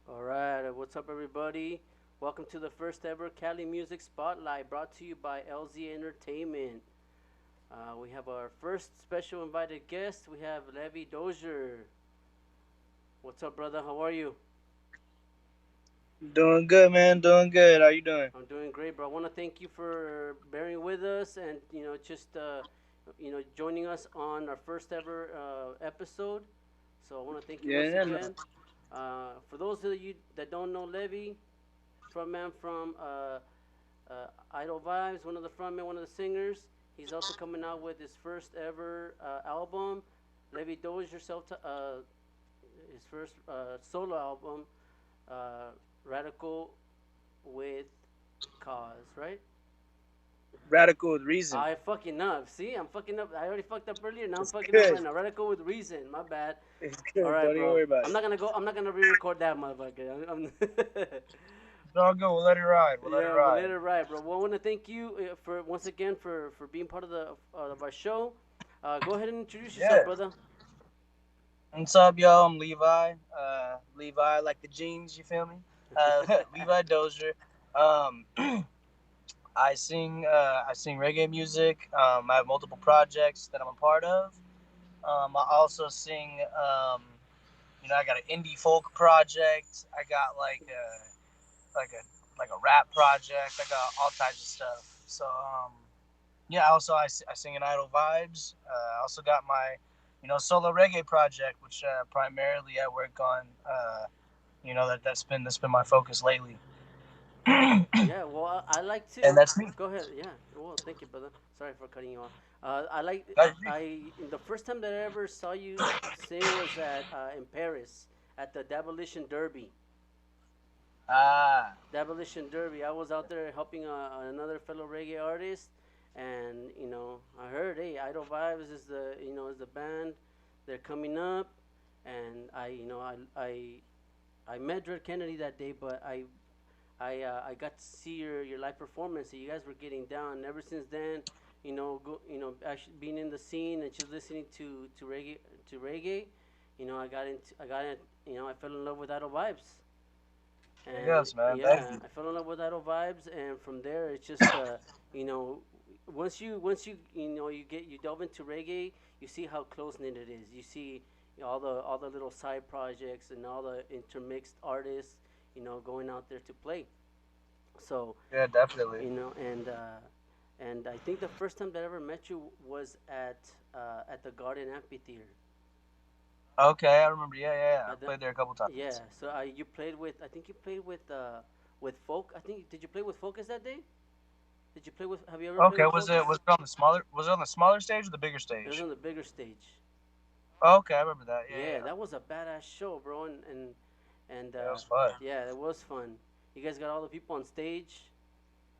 All right, what's up, everybody? Welcome to the first ever Cali Music Spotlight brought to you by LZ Entertainment. We have our first special invited guest. We have Levi Dozier. What's up, brother? How are you? Doing good, man. Doing good. How you doing? I'm doing great, bro. I want to thank you for bearing with us and just joining us on our first ever episode. So I want to thank you once Yeah, no. again. For those of you that don't know Levi, frontman from Idol Vibes, one of the frontmen, one of the singers. He's also coming out with his first ever album, Levi Dozier, his first solo album, uh, Radical with Cause, right? Radical with reason. I fucking up. See, I'm fucking up. I already fucked up earlier. Now I'm It's fucking up good. right now. Radical with Reason. My bad. It's All good. right, Don't even bro. worry about I'm it. not gonna go. I'm not gonna re-record that motherfucker. It's all good. We'll let it ride. We'll let it Yeah, we'll let ride. it ride, bro. Well, I want to thank you for once again for being part of our show. Go ahead and introduce yourself, Yeah. brother. What's up, yo? I'm Levi. Levi, like the jeans. You feel me? Levi Dozier. Um, I sing reggae music. I have multiple projects that I'm a part of. I also sing. I got an indie folk project. I got like a rap project. I got all types of stuff. So yeah. Also, I sing in Idle Vibes. I also got my solo reggae project, which primarily I work on. That's been my focus lately. And Yeah, well, I like to. that's me. Go ahead. Yeah. Well, thank you, brother. Sorry for cutting you off. I like. That's me. The first time that I ever saw you sing was at in Paris at the Demolition Derby. Ah, Demolition Derby. I was out there helping another fellow reggae artist, and I heard, hey, Idol Vibes is the band. They're coming up, and I met Dread Kennedy that day, but I got to see your live performance. So you guys were getting down. And ever since then, actually being in the scene and just listening to reggae, I got in, I fell in love with Idol Vibes. I And guess, man. Thank yeah, you. I fell in love with Idol Vibes, and from there it's just you know, once you delve into reggae, you see how close knit it is. You see all the little side projects and all the intermixed artists, going out there to play. So Yeah, definitely. and I think the first time that I ever met you was at the Garden Amphitheater. Okay, I remember. Yeah, yeah, yeah. I At the played there a couple Yeah, times. so you played with. I think you played with folk. I think did you play with Focus that day? Did you play with? Have you ever played Okay, with was Focus? it on the smaller stage or the bigger It was stage? on the bigger stage. Okay, I remember that. Yeah, Yeah, yeah. that was a badass show, bro. And Yeah, it was fun. yeah, it was fun. You guys got all the people on stage.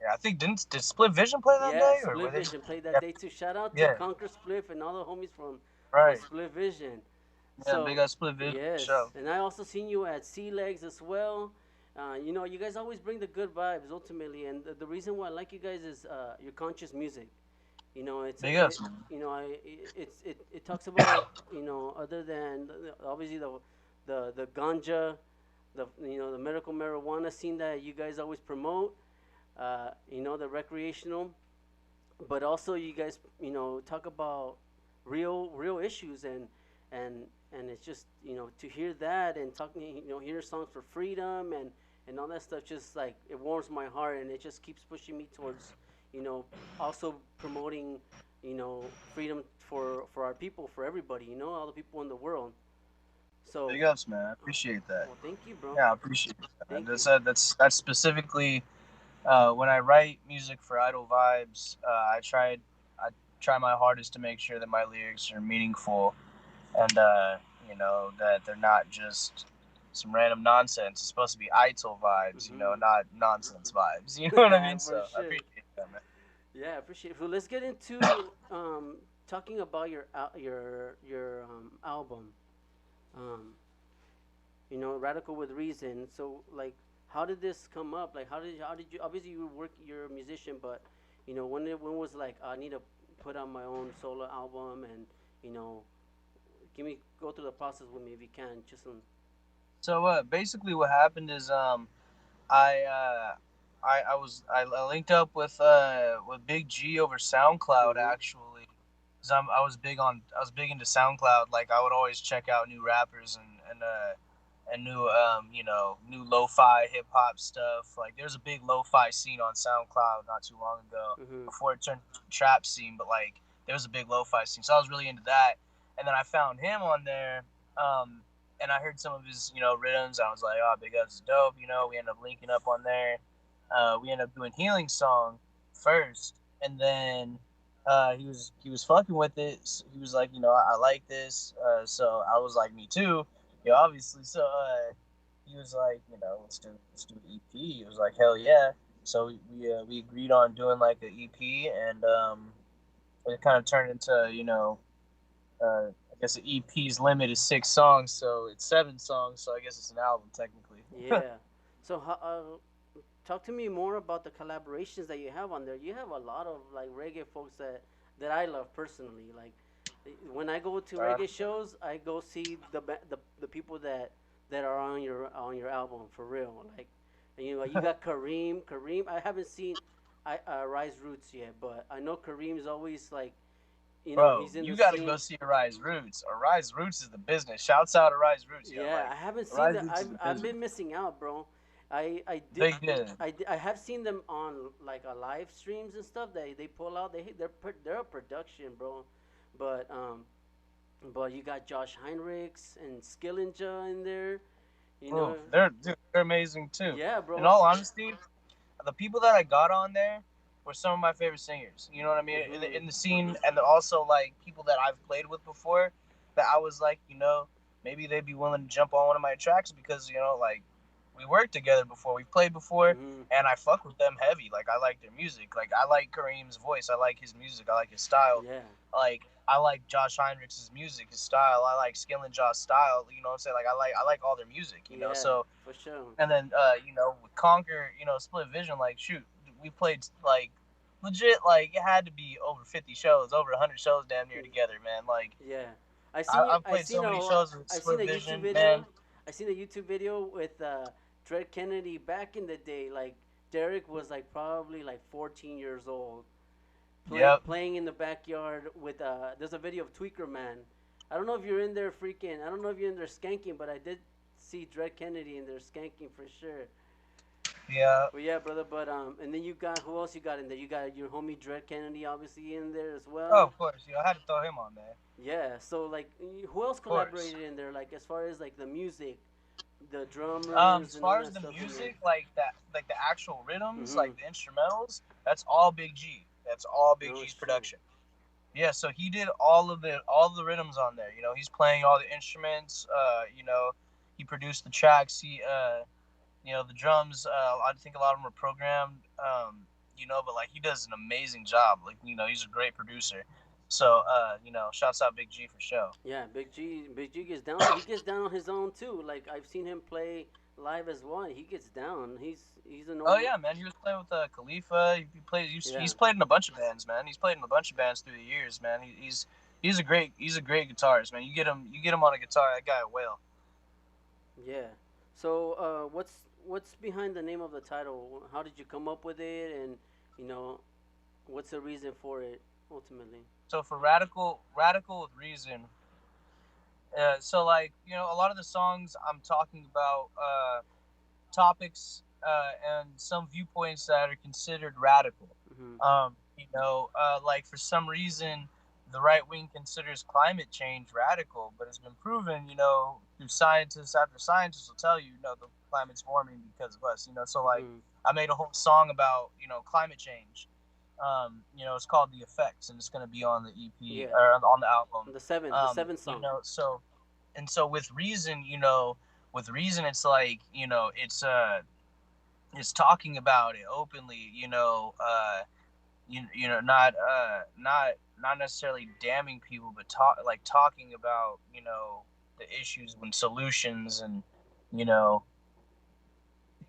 Yeah, I think did Split Vision play that Yeah, day or were Split they just Vision played that yeah, day too. Shout out to yeah, Conquer Spliff and all the homies from right. Split Vision. Yeah, big So ass Split Vision yes, show. and I also seen you at Sea Legs as well. You guys always bring the good vibes ultimately, and the reason why I like you guys is your conscious music. It's Big ass it, man. it talks about other than obviously the ganja, the medical marijuana scene that you guys always promote. The recreational, but also you guys talk about real issues and and it's just to hear that and talking hear songs for freedom and all that stuff. Just like it warms my heart, and it just keeps pushing me towards, you know, also promoting, you know, freedom for our people, for everybody, you know, all the people in the world. So, Big ups, man. I appreciate that. well, thank you, bro. Yeah, I appreciate that, man. Thank you. That's specifically when I write music for Idle Vibes. I try my hardest to make sure that my lyrics are meaningful and you know that they're not just some random nonsense. It's supposed to be Idle vibes, you know, Hmm. not nonsense vibes. You know what I mean? For So I sure. appreciate that, man. Yeah, I appreciate it. So let's get into talking about your album. Um, you know, Radical with Reason. So like, how did this come up? Like, how did you? Obviously, you work. You're a musician, but you know, when was like I need to put out my own solo album, and you know, give me go through the process with me if you can. Just some. So basically, what happened is I I linked up with Big G over SoundCloud Mm-hmm. actually. 'Cause I was big into SoundCloud. Like I would always check out new rappers and new you know new lo-fi hip hop stuff. Like there's a big lo-fi scene on SoundCloud not too long ago Mm-hmm. before it turned to a trap scene. But like there was a big lo-fi scene, so I was really into that. And then I found him on there. Um, and I heard some of his, you know, rhythms. I was like, oh, Big Us is dope. You know, we ended up linking up on there. We ended up doing Healing Song first, and then he was fucking with it. So he was like, you know, I like this. So I was like, me too. Yeah, obviously. So he was like, you know, let's do an EP. He was like, hell yeah. So we agreed on doing like an EP, and it kind of turned into, you know, I guess the EP's limit is 6 songs, so it's 7 songs. So I guess it's an album technically. Yeah. So talk to me more about the collaborations that you have on there. You have a lot of like reggae folks that I love personally. Like when I go to uh, reggae shows, I go see the people that are on your album for real. Like, and, you know, you got Kareem. Kareem, I haven't seen Rise Roots yet, but I know Kareem's always like, you know, Bro, he's in the you got to go scene. see Arise Roots. Arise Roots is the business. Shouts out Arise Roots, yo. Yeah, Like I haven't seen Arise that. Roots is the I've business. been missing out, bro. I did They did. I have seen them on like a live streams and stuff. They pull out. They're a production, bro. But but you got Josh Heinrichs and Skillinja in there. You know. Oh, they're amazing too. Yeah, In bro. all honesty, the people that I got on there were some of my favorite singers. You know what I mean? Mhm. In the scene, and also like people that I've played with before. That I was like, you know, maybe they'd be willing to jump on one of my tracks because you know, like we worked together before, we played before, Mhm. and I fuck with them heavy. Like I like their music. Like I like Kareem's voice. I like his music. I like his style. Yeah. Like I like Josh Heinrichs' music, his style. I like Skill and Josh's style. You know what I'm saying? Like I like all their music. You know, Yeah. so For sure. and then you know with Conquer, you know, Split Vision, like shoot, we played like legit, like it had to be over 50 shows, over 100 shows damn near together, man. Like Yeah. I seen you. I've played so many shows with I've seen Split a YouTube Vision, man. video. I seen a YouTube video with Dred Kennedy back in the day. Like Derek was like probably like 14 years old, Yep. playing in the backyard with. There's a video of Tweaker Man. I don't know if you're in there freaking. I don't know if you're in there skanking, but I did see Dred Kennedy in there skanking for sure. Yeah. But yeah, brother. But and then you got who else you got in there? You got your homie Dred Kennedy obviously in there as Oh, well. of course. You know, I had to throw him on there. Yeah, so like, who else Of course. collaborated in there? Like, as far as like the music, the drummers As and all far as that the stuff in there. music, like that, like the actual rhythms, Mhm. like the instrumentals, that's all Big G. That's all Big No G's shit. production. Yeah, so he did all the rhythms on there. You know, he's playing all the instruments. You know, he produced the tracks. You know, the drums. I think a lot of them are programmed. You know, but like he does an amazing job. Like you know, he's a great producer. So you know, shouts out Big G for show. Yeah, Big G gets down. He gets down on his own too. Like I've seen him play live as well. He gets down. He's an Oh old. yeah, man. He was playing with Khalifa. Yeah. He's played in a bunch of bands, man. He's played in a bunch of bands through the years, man. He's a great guitarist, man. You get him on a guitar, that guy will. Yeah. So what's behind the name of the title? How did you come up with it? And you know, what's the reason for it ultimately? So for radical with reason. So like you know, a lot of the songs I'm talking about. topics and some viewpoints that are considered radical. Mm-hmm. Like for some reason, the right wing considers climate change radical, but it's been proven, through scientists after scientists will tell you, the climate's warming because of us. So like, Mm-hmm. I made a whole song about climate change. It's called The Effects, and it's going to be on the EP Yeah. or on the album. The seventh song. So and so with reason, it's like it's talking about it openly. Not necessarily damning people, but talking about the issues and solutions and you know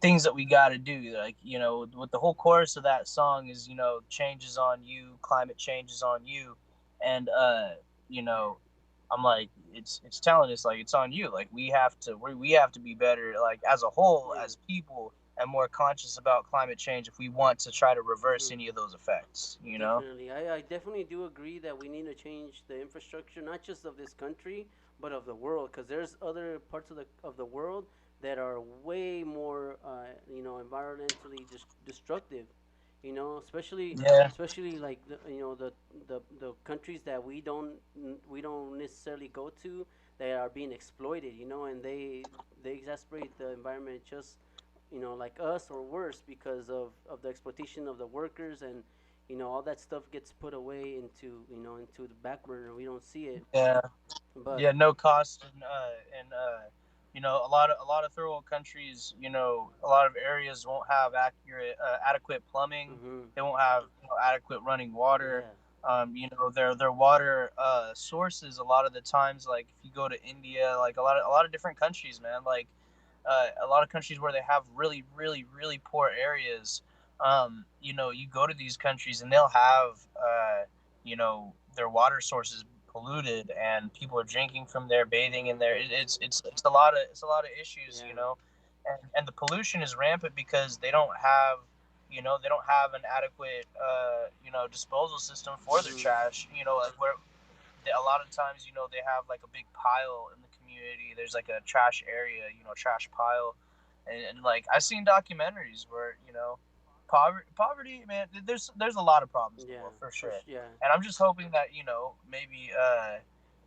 things that we got to do. Like with the whole chorus of that song is changes on you, climate changes on you, and you know I'm like it's telling us like it's on you. Like we have to be better like as a whole Yeah. as people and more conscious about climate change if we want to try to reverse Mm-hmm. any of those effects. Definitely. I definitely do agree that we need to change the infrastructure, not just of this country, but of the world. Because there's other parts of the world that are way more, environmentally destructive. Yeah. Especially like the countries that we don't necessarily go to that are being exploited. And they exasperate the environment just like us or worse because of the exploitation of the workers and all that stuff gets put away into the back burner. We don't see it, Yeah. but Yeah, no cost and a lot of third world countries, a lot of areas won't have adequate plumbing. hmm They won't have adequate running water. yeah, Their water sources a lot of the times, like if you go to India, like a lot of different countries, man, like a lot of countries where they have really, really, really poor areas. You go to these countries and they'll have, their water sources polluted, and people are drinking from there, bathing in there. It's a lot of issues, yeah, and the pollution is rampant because they don't have an adequate, disposal system for their hmm trash. Like where a lot of times, they have like a big pile in the community. There's like a trash area, trash pile, and like I've seen documentaries where poverty, man. There's a lot of problems in the yeah, world for sure, yeah, and I'm just hoping that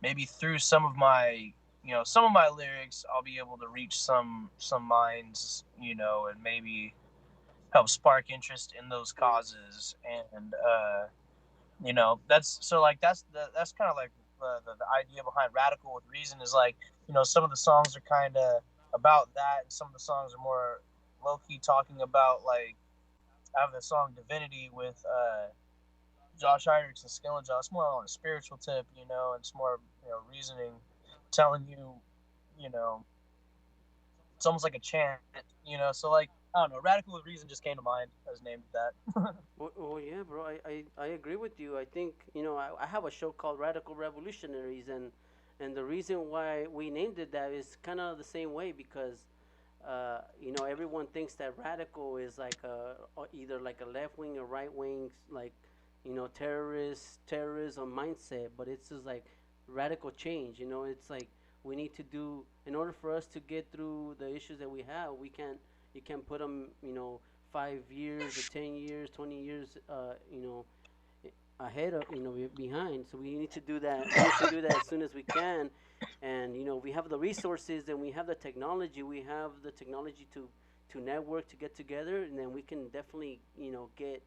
maybe through some of my lyrics, I'll be able to reach some minds, and maybe help spark interest in those yes, causes and that's so like that's kind of like the idea behind radical with reason is like some of the songs are kind of about that and some of the songs are more low-key talking about like I have the song Divinity with Josh Heinrichs and Skillen Josh. It's more on a spiritual tip, and it's more reasoning, telling you know it's almost like a chant, so like I don't know, radical with reason just came to mind. I was named that. well, yeah, bro. I agree with you. I think I have a show called Radical Revolutionaries, and the reason why we named it that is kind of the same way because everyone thinks that radical is like either like a left wing or right wing, like terrorism mindset, but it's just like radical change. It's like we need to do in order for us to get through the issues that we have. We can't you can't put them 5 years or 10 years, 20 years, ahead of behind. So we need to do that. We need to do that as soon as we can, and we have the resources and we have the technology. We have the technology to network to get together, and then we can definitely get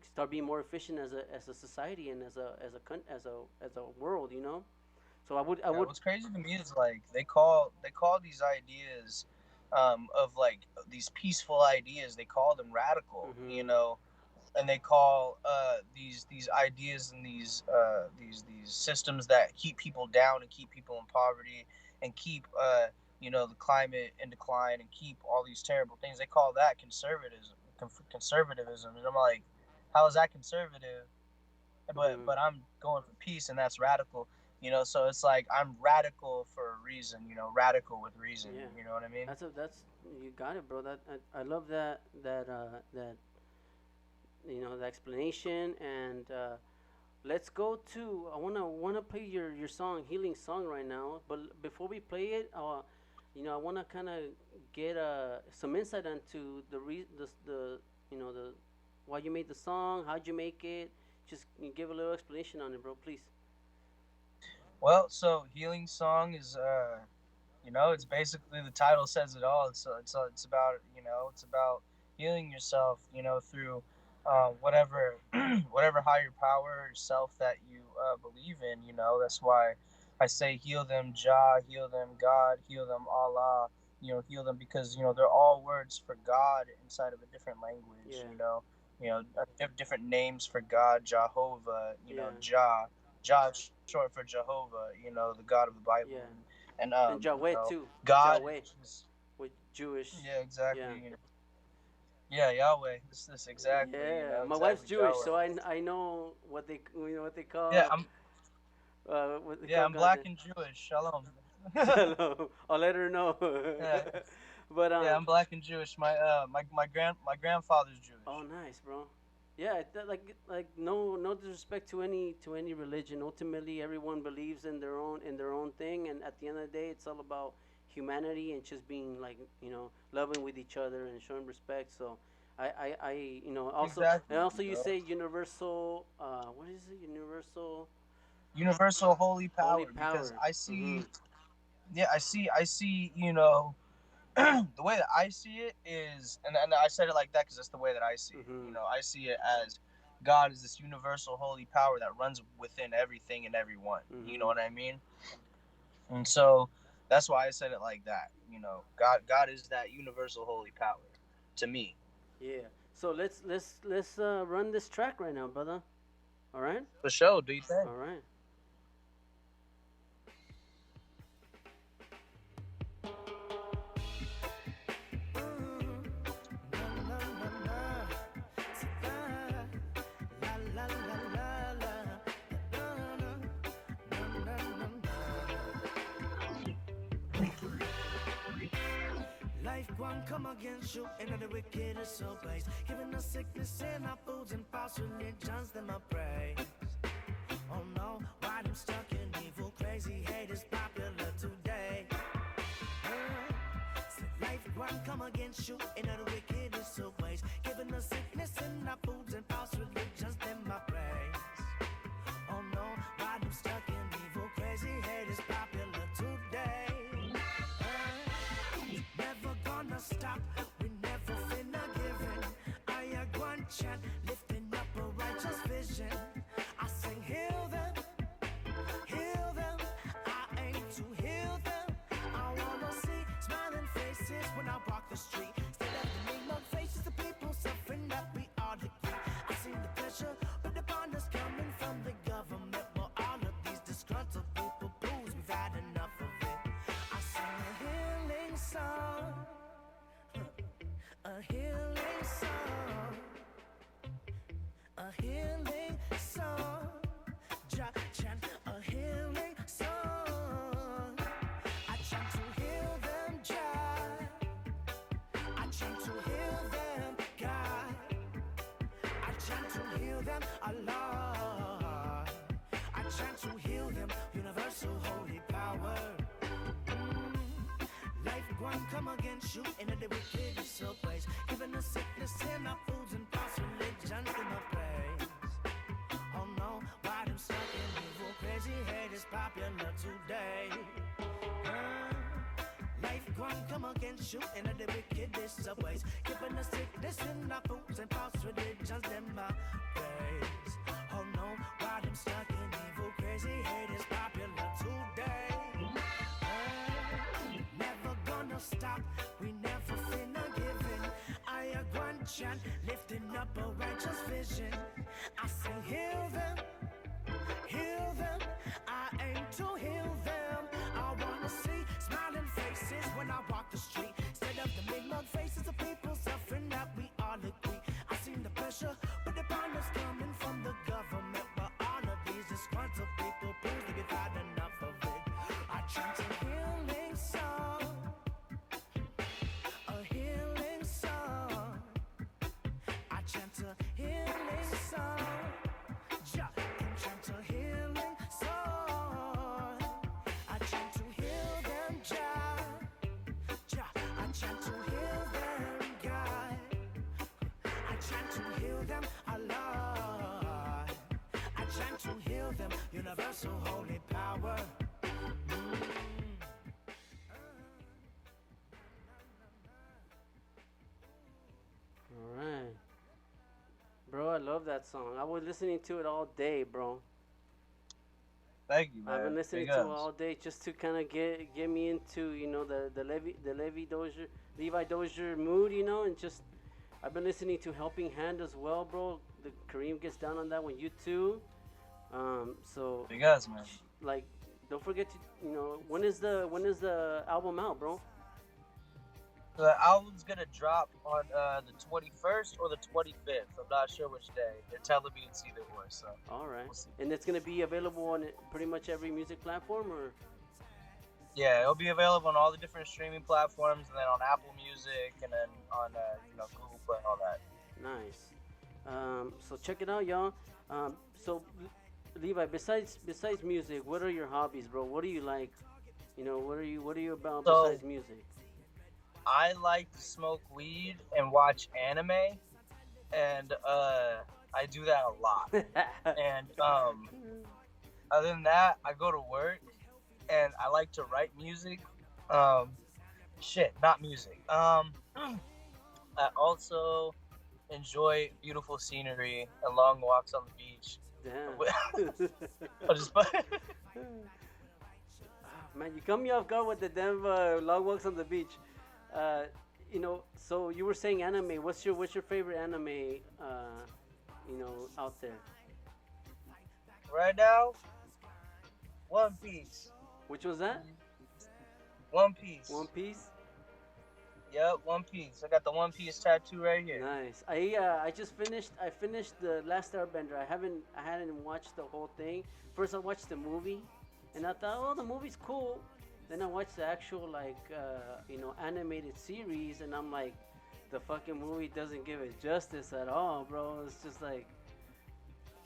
start being more efficient as a society and as a world. So I Yeah, would. what's crazy to me is like they call these ideas of like these peaceful ideas. They call them radical, Hmm and they call these ideas and these systems that keep people down and keep people in poverty and keep the climate in decline and keep all these terrible things. They call that conservatism, and I'm like, how is that conservative? but hmm but I'm going for peace, and that's radical. So it's like I'm radical for a reason. Radical with reason. Yeah, You know what I mean? that's you got it, bro. I love that explanation. And let's go to I wanna play your song, healing song, right now. But before we play it, I want to kind of get some insight into the why you made the song, how'd you make it. Just give a little explanation on it, bro, please. Well, so healing song is it's basically the title says it all. It's about it's about healing yourself, through whatever whatever higher power or self that you believe in. That's why I say heal them, Jah, heal them, God, heal them, Allah. Heal them because they're all words for God inside of a different language. Yeah, Different names for God, Jehovah. yeah, Jah short for Jehovah. The God of the Bible, yeah. and And Yahweh too. God Yahweh is with Jewish. yeah, exactly. Yeah. Yeah, Yahweh. This exactly. Yeah, my wife's Exactly Jewish, so Yahweh. I know what they what they Yeah, call what they call I'm God. black and Jewish. Shalom. Shalom. I'll let her know. Yeah, But yeah, I'm black and Jewish. My grandfather's oh, Jewish. nice, bro. Yeah, like no disrespect to any religion. Ultimately, everyone believes in their own thing, and at the end of the day, it's all about humanity and just being like loving with each other and showing respect. So, I also Exactly, and also you bro. say universal. What is it? Universal Universal holy holy power because power. I see Mhm. yeah, the way that I see it is, and I said it like that because that's the way that I see it. Mhm. I see it as God is this universal holy power that runs within everything and everyone. You know Mhm. what I mean? And so that's why I said it like that. God is that universal holy power to me. Yeah. So let's run this track right now, brother. All right. For sure. Do you think? All right. Life one come against you in the wickedest of ways. Giving us sickness in our foods and false religions, them I pray. Oh no, why them stuck in evil, crazy hate is popular today. So life one come against you in the wickedest of ways. Giving us sickness in our foods and false religions, them I praise. Oh no, why them stuck in evil, crazy hate is popular today. Never gonna stop, we never finna give in. I a one chant, lifting up a righteous vision. I sing heal them, I aim to heal them. I wanna see smiling faces when I walk the street. Instead of the name on faces of people suffering that we all agree. I see the pressure, but the bond is coming from the government. Well, all of these disgruntled people booze, we've had enough of it. I sing a healing song, a healing song, a healing song. Chant a healing song. I chant to heal them, Jah. I chant to heal them, God. I chant to heal them, Allah. I chant to heal them, universal holy power. Life one come against you in the wickedest of ways. Giving us sickness in our foods and false religions in my praise. Oh no, why them stuck in evil, crazy hate is popular today. Life one come against you in the wickedest of ways. Giving us sickness in our foods and false religions in my praise. Oh no, why them stuck in evil, crazy hate is popular today. Never gonna stop, we never finna give in. I a one chant, lifting up a righteous vision. I say heal them, I aim to heal them. I wanna see smiling faces when I walk the street. Instead of the big mug faces of people suffering that we all agree. I seen the pressure, but the bonders coming from the government. But all of these disgruntled people prove that we've had enough of it. I chant a healing song, a healing song. I chant a healing song. Chant a healing song. I chant to heal them, Jah. universal holy power. All right, bro. I love that song. I was listening to it all day, bro. Thank you, I've been man. listening Big to it ups. all day just to kind of get me into the Levi Dozier mood, and just I've been listening to Helping Hand as well, bro. The Kareem gets down on that one. You too. So Big ups, man. like, don't forget to when is the album out, bro? So the album's gonna drop on the 21st or the 25th. I'm not sure which day. They're telling me it's either or, so All right, we'll see. and it's gonna be available on pretty much every music platform, or Yeah, it'll be available on all the different streaming platforms, and then on Apple Music, and then on Google Play, all that. nice. So check it out, y'all. So Levi, besides music, what are your hobbies, bro? What do you like? What are you about So besides music? I like to smoke weed and watch anime, and I do that a lot. And other than that, I go to work, and I like to write music. Um, not music. I also enjoy beautiful scenery and long walks on the beach. Damn. I'll just Man, you caught me off guard with the damn long walks on the beach. So you were saying anime. What's your favorite anime? Out there. right now, One Piece. Which was that? One Piece. One Piece. Yep, One Piece. I got the One Piece tattoo right here. Nice. I just finished. I finished the Last Airbender. I hadn't watched the whole thing. First, I watched the movie, and I thought, oh, the movie's cool. Then I watched the actual animated series, and I'm like, the fucking movie doesn't give it justice at all, bro. It's just like,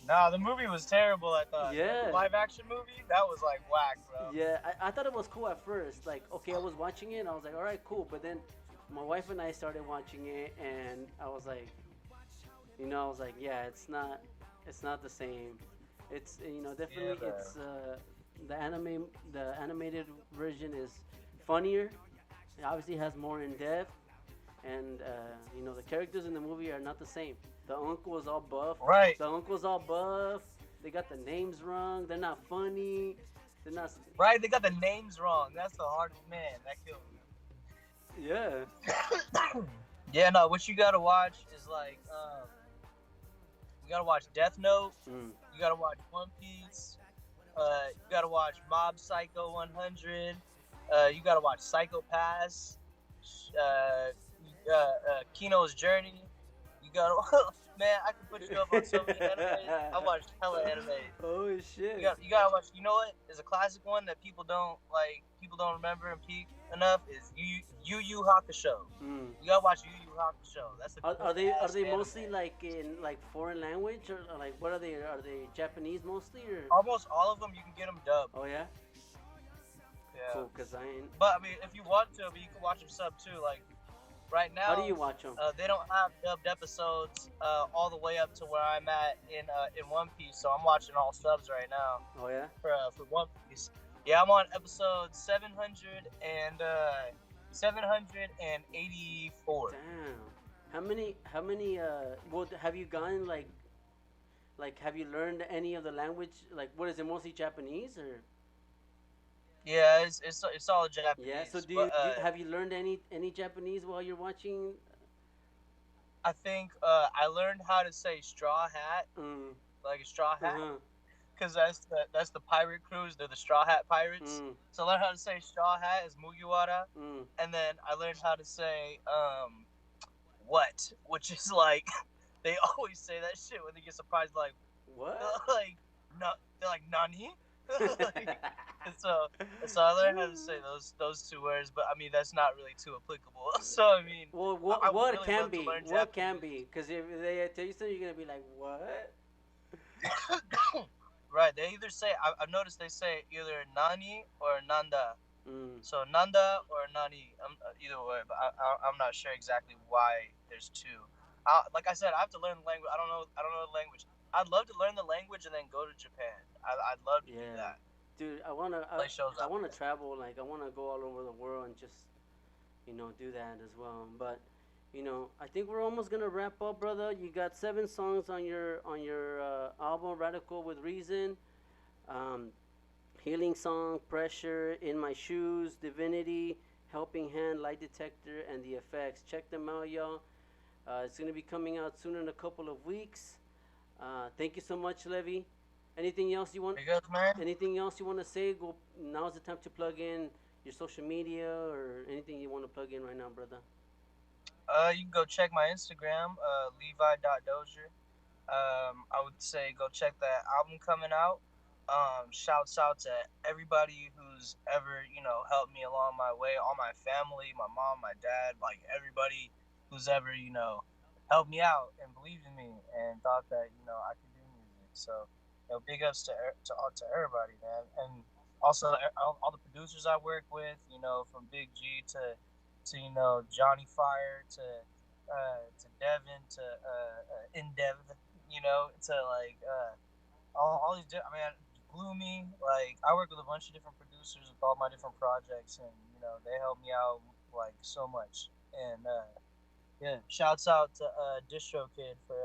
Nah, the movie was terrible, I thought. Yeah. The live action movie, that was like whack, bro. yeah, I thought it was cool at first. Like, okay, I was watching it, and I was like, all right, cool. But then my wife and I started watching it, and I was like, yeah, it's not the same. It's definitely Yeah, it's the animated version is funnier. It obviously has more in depth, and the characters in the movie are not the same. The uncle is all buff. Right. The uncle's all buff. They got the names wrong. They're not funny. They're not. Right, they got the names wrong. That's the hardest, man. That killed me. Yeah. Yeah, no, what you gotta watch is like, you gotta watch Death Note. Mm. You gotta watch One Piece. You gotta watch Mob Psycho 100. You gotta watch Psycho Pass. Kino's Journey. You gotta, man, I can put you up on so many animes. I watched hella anime. Oh shit. You gotta watch. You know what is a classic one that people don't remember and peak enough is Yu Yu Hakusho. Mm. You gotta watch Yu Yu Hakusho. That's a Are they anime. mostly like in like foreign language, or like what are they? Are they Japanese mostly, or? Almost all of them you can get them dubbed. Oh yeah. Yeah. Cool, cause I ain't. But I mean, if you want to, you can watch them sub too. Like right now, How do you watch them? they don't have dubbed episodes all the way up to where I'm at in One Piece. So I'm watching all subs right now Oh yeah. for One Piece. Yeah, I'm on episode 784. Damn. How many? Well, have you gone like have you learned any of the language? Like, what is it? Mostly Japanese, or? Yeah, it's all Japanese. Yeah. So have you learned any Japanese while you're watching? I think I learned how to say straw hat, Mm. like a straw hat, Uh-huh. because that's the pirate crews. They're the straw hat pirates. Mm. So I learned how to say straw hat is Mugiwara, Mm. and then I learned how to say what, which is like they always say that shit when they get surprised, like What? like no, they're like nani. Like, and so I learned how to say those two words, but I mean that's not really too applicable. So I mean, Well, I would what really can love to be? learn What can Japanese. be? Because if they tell you something, you're gonna be like, what? Right, they either say I've noticed they say either nani or nanda. Mm. So nanda or nani, either way, but I'm not sure exactly why there's two. Like I said, I have to learn the language. I don't know the language. I'd love to learn the language and then go to Japan. I'd love to do Yeah, that. dude, Play shows I out wanna there. travel. Like I wanna go all over the world and just do that as well. But I think we're almost gonna wrap up, brother. You got 7 songs on your album, Radical with Reason. Um, Healing Song, Pressure, In My Shoes, Divinity, Helping Hand, Light Detector, and The Effects. Check them out, y'all. It's gonna be coming out soon in a couple of weeks. Thank you so much, Levi. Anything else you want? Because man, Anything else you want to say? Go. Now's the time to plug in your social media or anything you want to plug in right now, brother. you can go check my Instagram, Levi.Dozier. I would say go check that album coming out. Shouts out to everybody who's ever, helped me along my way, all my family, my mom, my dad, like everybody who's ever, helped me out and believed in me and thought that, I could do music. So, big ups to everybody, man. And also all the producers I work with, from Big G to Johnny Fire to Devin to Indev, to like all these. I mean, Gloomy. Like I work with a bunch of different producers with all my different projects, and they help me out like so much. And yeah, shouts out to Distro Kid for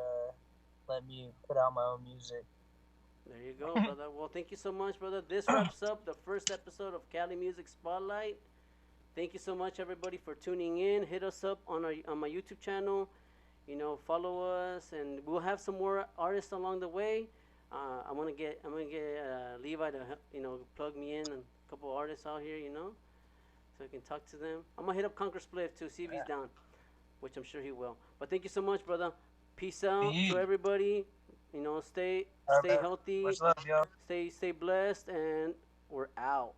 letting me put out my own music. There you go, brother. Well, thank you so much, brother. This wraps up the first episode of Cali Music Spotlight. Thank you so much, everybody, for tuning in. Hit us up on my YouTube channel. Follow us, and we'll have some more artists along the way. I'm gonna get Levi to plug me in and a couple artists out here, so I can talk to them. I'm gonna hit up Conquer Spliff too, see if he's Yeah. down, which I'm sure he will. But thank you so much, brother. Peace out to Be everybody. Stay All right, stay man. healthy, Much love, yo. stay blessed, and we're out.